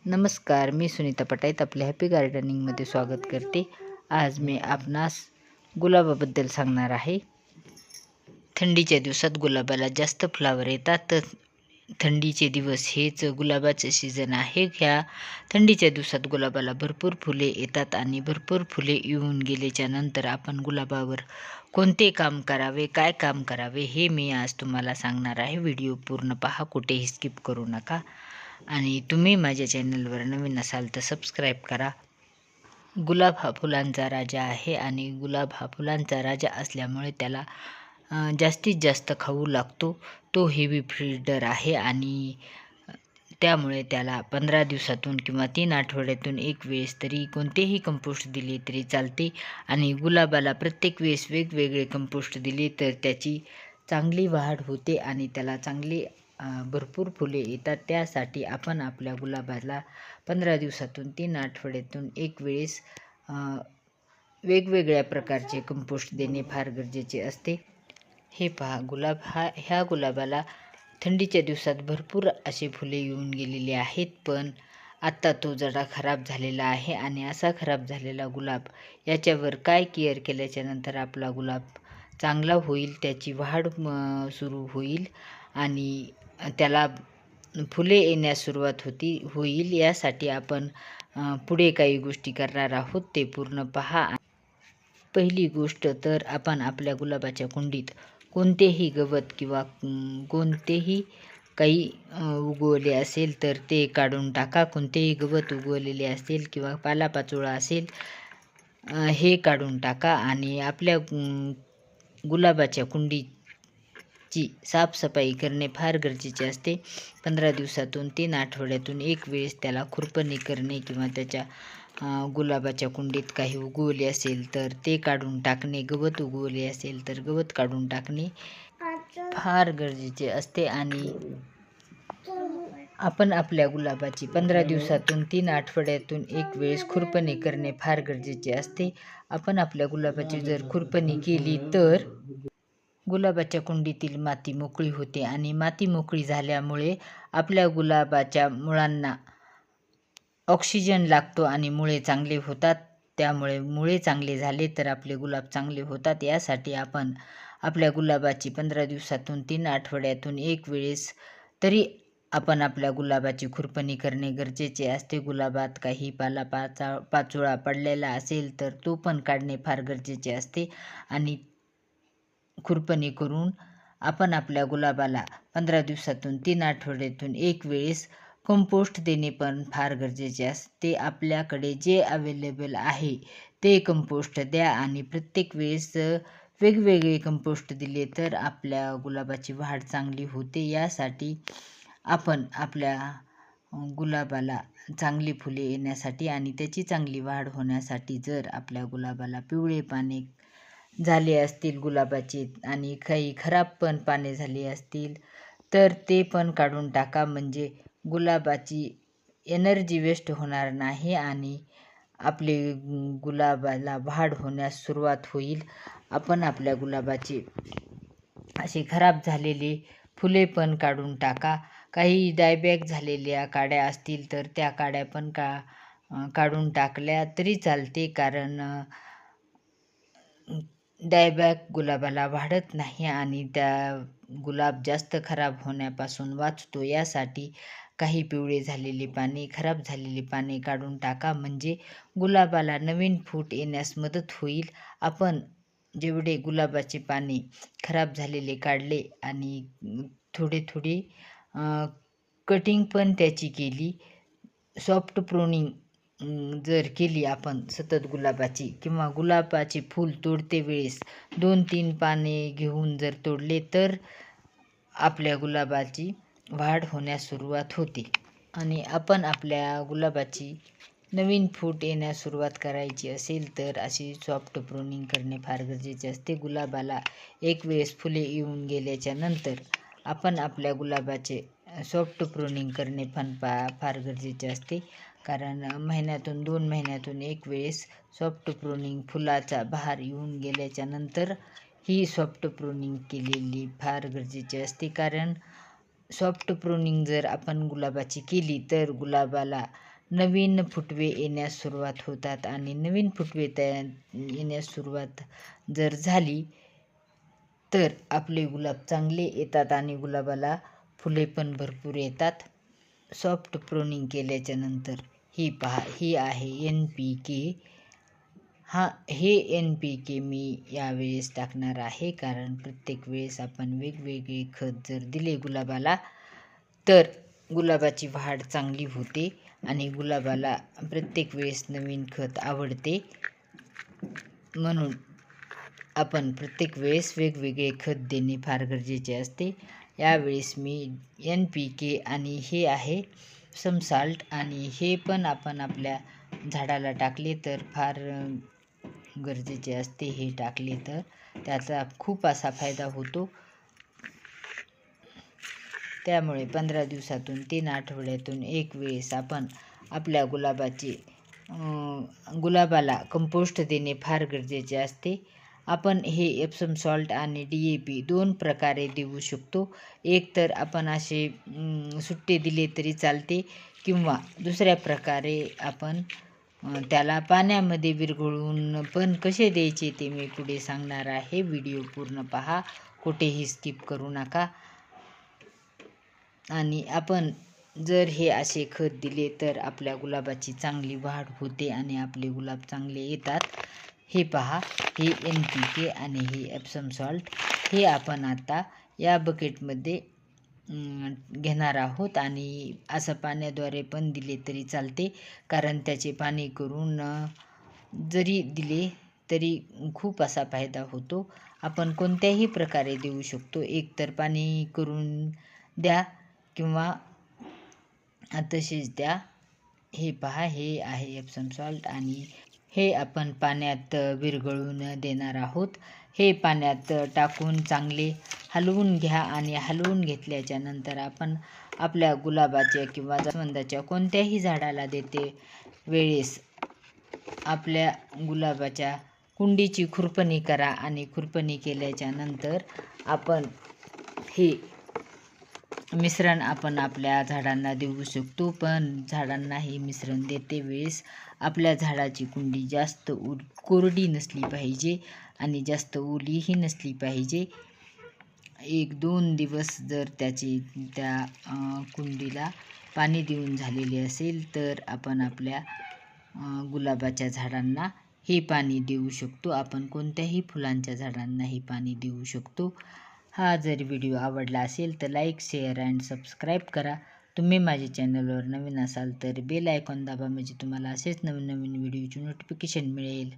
नमस्कार, मी सुनीता पटाईत आपल्या हॅपी गार्डनिंगमध्ये स्वागत करते. आज मी आपणास गुलाबाबद्दल सांगणार आहे. थंडीच्या दिवसात गुलाबाला जास्त फ्लावर येतात, तर थंडीचे दिवस हेच गुलाबाचे सीझन आहे. ह्या थंडीच्या दिवसात गुलाबाला भरपूर फुले येतात आणि भरपूर फुले येऊन गेल्याच्या नंतर आपण गुलाबावर कोणते काम करावे, काय काम करावे हे मी आज तुम्हाला सांगणार आहे. व्हिडिओ पूर्ण पहा, कुठेही स्किप करू नका. आणि तुम्ही माझ्या चॅनलवर नवीन असाल तर सबस्क्राईब करा. गुलाब हा फुलांचा राजा आहे आणि गुलाब हा फुलांचा राजा असल्यामुळे त्याला जास्तीत जास्त खाऊ लागतो. तो हेवी फीडर आहे आणि त्यामुळे त्याला 15 दिवसातून किंवा 3 आठवड्यातून एक वेळेस तरी कोणतेही कंपोस्ट दिले तरी चालते. आणि गुलाबाला प्रत्येक वेळेस वेगवेगळे कंपोस्ट दिले तर त्याची चांगली वाढ होते आणि त्याला चांगली भरपूर फुले येतात. त्यासाठी आपण आपल्या गुलाबाला 15 दिवसातून 3 आठवड्यातून एक वेळेस वेगवेगळ्या प्रकारचे कंपोस्ट देणे फार गरजेचे असते. हे पहा, ह्या गुलाबाला थंडीच्या दिवसात भरपूर असे फुले येऊन गेलेले आहेत, पण आत्ता तो जरा खराब झालेला आहे. आणि असा खराब झालेला गुलाब याच्यावर काय केअर केल्याच्या नंतर आपला गुलाब चांगला होईल, त्याची वाढ सुरू होईल आणि त्याला फुले येण्यास सुरुवात होईल. यासाठी आपण पुढे काही गोष्टी करणार आहोत, ते पूर्ण पहा. पहिली गोष्ट तर आपण आपल्या गुलाबाच्या कुंडीत कोणतेही गवत किंवा कोणतेही काही उगवले असेल तर ते काढून टाका. कोणतेही गवत उगवलेले असेल किंवा पालापाचोळा असेल हे काढून टाका. आणि आपल्या गुलाबाच्या कुंडीची साफसफाई करणे फार गरजेचे असते. 15 दिवसातून 3 आठवड्यातून एक वेळेस त्याला खुरपणी करणे किंवा त्याच्या गुलाबाच्या कुंडीत काही उगवले असेल तर ते काढून टाकणे, गवत उगवले असेल तर गवत काढून टाकणे फार गरजेचे असते. आणि आपण आपल्या गुलाबाची 15 दिवसातून 3 आठवड्यातून एक वेळेस खुरपणी करणे फार गरजेचे असते. आपण आपल्या गुलाबाची जर खुरपणी केली तर गुलाबाच्या कुंडीतील माती मोकळी होते आणि माती मोकळी झाल्यामुळे आपल्या गुलाबाच्या मुळांना ऑक्सिजन लागतो आणि मुळे चांगले होतात. त्यामुळे मुळे चांगले झाले तर आपले गुलाब चांगले होतात. यासाठी आपण आपल्या गुलाबाची 15 दिवसातून 3 आठवड्यातून एक वेळेस तरी आपण आपल्या गुलाबाची खुरपणी करणे गरजेचे असते. गुलाबात काही पाचोळा पडलेला असेल तर तो पण काढणे फार गरजेचे असते. आणि खुरपणी करून आपण आपल्या गुलाबाला 15 दिवसातून 3 आठवड्यातून एक वेळेस कंपोस्ट देणे पण फार गरजेचे असते. आपल्याकडे जे अवेलेबल आहे ते कंपोस्ट द्या आणि प्रत्येक वेळेस वेगवेगळे कंपोस्ट दिले तर आपल्या गुलाबाची वाढ चांगली होते. यासाठी आपण आपल्या गुलाबाला चांगली फुले येण्यासाठी आणि त्याची चांगली वाढ होण्यासाठी जर आपल्या गुलाबाला पिवळे पाने झाले असतील गुलाबाचे आणि काही खराब पण पाने झाली असतील तर ते पण काढून टाका. म्हणजे गुलाबाची एनर्जी वेस्ट होणार नाही आणि आपले गुलाबाला वाढ होण्यास सुरुवात होईल. आपण आपल्या गुलाबाची असे खराब झालेले फुले पण काढून टाका. काही डायबॅक झालेल्या काड्या असतील तर त्या काड्या पण काढून टाकल्या तरी चालते, कारण डायबॅक गुलाबाला वाढत नाही आणि त्या गुलाब जास्त खराब होण्यापासून वाचतो. यासाठी काही पिवळे झालेली पाने, खराब झालेली पाने काढून टाका, म्हणजे गुलाबाला नवीन फूट येण्यास मदत होईल. आपण जेवढे गुलाबाचे पाने खराब झालेले काढले आणि थोडे कटिंग पण त्याची केली, सॉफ्ट प्रूनिंग जर केली आपण सतत गुलाबाची, किंवा गुलाबाचे फूल तोडते वेळेस 2-3 पाने घेऊन जर तोडले तर आपल्या गुलाबाची वाढ होण्यास सुरुवात होते. आणि आपण आपल्या गुलाबाची नवीन फूट येण्यास सुरुवात करायची असेल तर अशी सॉफ्ट प्रूनिंग करणे फार गरजेचे असते. गुलाबाला एक वेळेस फुले येऊन गेल्याच्या नंतर आपण आपल्या गुलाबाचे सॉफ्ट प्रूनिंग करणे पण फार गरजेचे असते, कारण महिन्यातून 2 महिन्यातून एक वेळेस सॉफ्ट प्रूनिंग, फुलाचा बहार येऊन गेल्याच्या नंतर ही सॉफ्ट प्रूनिंग केलेली फार गरजेची असते. कारण सॉफ्ट प्रूनिंग जर आपण गुलाबाची केली तर गुलाबाला नवीन फुटवे येण्यास सुरुवात होतात आणि नवीन फुटवे येण्यास सुरुवात जर झाली तर आपले गुलाब चांगले येतात आणि गुलाबाला फुले पण भरपूर येतात. सॉफ्ट प्रोनिंग केल्याच्या नंतर ही पहा, ही आहे NPK. हे NPK मी यावेळेस टाकणार आहे, कारण प्रत्येक वेळेस आपण वेगवेगळे खत जर दिले गुलाबाला तर गुलाबाची वाढ चांगली होते आणि गुलाबाला प्रत्येक वेळेस नवीन खत आवडते. म्हणून आपण प्रत्येक वेळेस वेगवेगळे खत देणे फार गरजेचे असते. यावेळेस मी NPK आणि हे आहे एप्सम सॉल्ट आणि हे पण आपण आपल्या झाडाला टाकले तर फार गरजेचे असते. हे टाकले तर त्याचा खूप असा फायदा होतो. त्यामुळे 15 दिवसातून 3 आठवड्यातून एक वेळेस आपण आपल्या गुलाबाला कंपोस्ट देणे फार गरजेचे असते. आपण हे एप्सम सॉल्ट आणि DAP 2 प्रकारे देऊ शकतो. एक तर आपण असे सुट्टे दिले तरी चालते, किंवा दुसऱ्या प्रकारे आपण त्याला पाण्यामध्ये विरघळवून पण कसे द्यायचे ते मी पुढे सांगणार आहे. व्हिडिओ पूर्ण पहा, कुठेही स्किप करू नका. आणि आपण जर हे असे खत दिले तर आपल्या गुलाबाची चांगली वाढ होते आणि आपले गुलाब चांगले येतात. हे पहा, हे NPK आणि हे एप्सम सॉल्ट हे आपण आता या बकेटमध्ये घेणार आहोत आणि असं पाण्याद्वारे पण दिले तरी चालते, कारण त्याचे पाणी करून जरी दिले तरी खूप असा फायदा होतो. आपण कोणत्याही प्रकारे देऊ शकतो. एक तर पाणी करून द्या किंवा तसेच द्या. हे पहा, हे आहे एप्सम सॉल्ट आणि हे आपण पाण्यात विरघळवून देणार आहोत. हे पाण्यात टाकून चांगले हलवून घ्या आणि हलवून घेतल्याच्या नंतर आपण आपल्या गुलाबाच्या किंवा जास्वंदाच्या कोणत्याही झाडाला देते वेळेस आपल्या गुलाबाच्या कुंडीची खुरपणी करा आणि खुरपणी केल्याच्या नंतर आपण हे मिश्रण आपण आपल्या झाडांना देऊ शकतो. पण झाडांना हे मिश्रण देते वेळेस आपल्या झाडाची कुंडी जास्त कोरडी नसली पाहिजे आणि जास्त ओलीही नसली पाहिजे. 1-2 दिवस जर त्या कुंडीला पाणी देऊन झालेले असेल तर आपण आपल्या गुलाबाच्या झाडांना हे पाणी देऊ शकतो. आपण कोणत्याही फुलांच्या झाडांना हे पाणी देऊ शकतो. हा जर व्हिडिओ आवडला असेल तर लाईक, शेअर अँड सबस्क्राईब करा. तुम्ही माझ्या चॅनलवर नवीन असाल तर बेल आयकॉन दाबा, म्हणजे तुम्हाला असेच नवीन नवीन व्हिडिओची नोटिफिकेशन मिळेल.